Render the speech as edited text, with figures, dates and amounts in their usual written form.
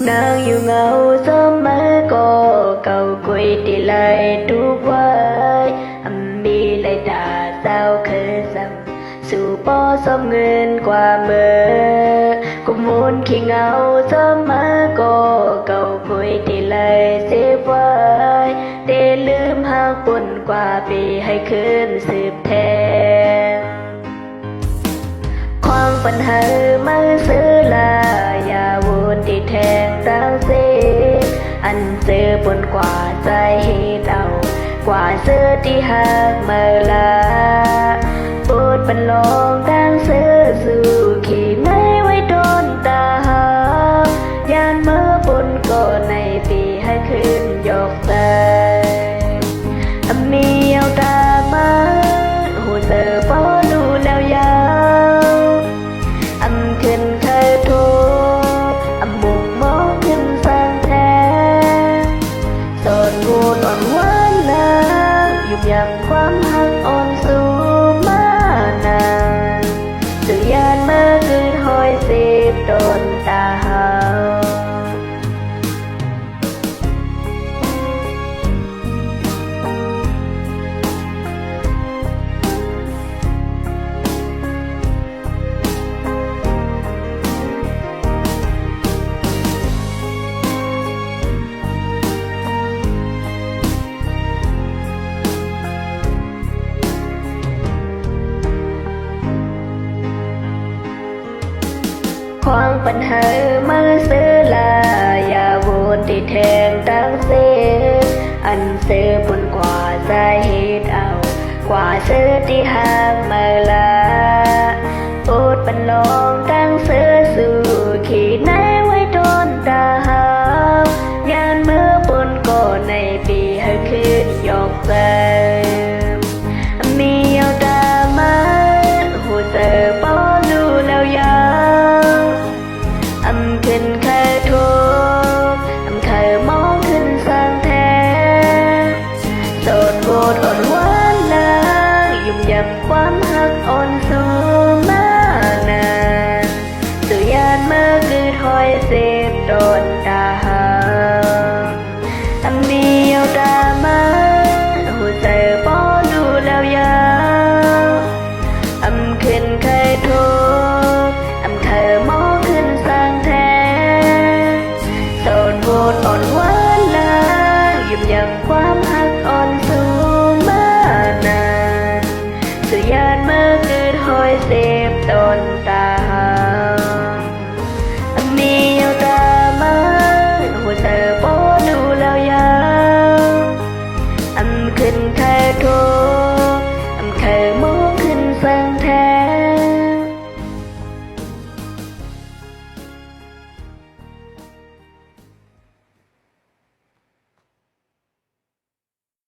nàng yêu ngầu sớm mới có cầu quỳ thì lại đủ quay âm mi lại đã sao khơi dầm dù bỏ xóm งิน qua mơ cũng muốn khi ngầu sớm mới có cầu quỳ thì lại sẽ quay đểลืม หาก ปุ่น กว่าปีให้คืนสืบแทนความปัญหาไม่ซื้อลาอย่าวนที่แทงตั้งเสียอันเจอบนกว่าใจให้เรากว่าเสื้อที่หักมาลาปูดเป็นลองตั้งเสื้อสู่ขี่ไม่ไว้โดนตาหายานเมื่อบนก่อนในปีให้ขึ้นยกใจมีเอาตามาหัวเสือพอดูแล้วยาวขึ้นเคยทุกมุกมองขึ้นสร้างแท้สอนกูตอนวันนั้นอยู่อย่างความหักอ่อนสูงมานานสื่อยานมาคืนหอยสิบโดนตาหาความปัญหามาซื้อลาอย่าวนที่แทงตั้งเสียอันเสือบนกว่าใจเหตุเอากว่าเสื้อที่ห่างมาลาปูดเป็นลองตั้งเสื้อสู่ขี่ในไว้โดนตาหายานเมื่อบนก่อนในปีให้ขึ้นยกใจมีเอาตามาหัวเสือป้อนดูแล้วยาวขึ้นเคยทุกเคยมองขึ้นสร้างแท้โสดโบดอ่อนหวานนางยุ่มยำความหักอ่อนสูงมานานสุยานเมื่อคือถอยเสียโดนตาหามีเอาตามาหัวใจป้อดูแล้วยาวขึ้นเคยทุกเคยมองขึ้นสร้างแท้โสดโบดอ่อนหวานนางยุ่มยำความหักอ่อนสูงมานานสุยานเมื่อคือถอยเสียบต้นตา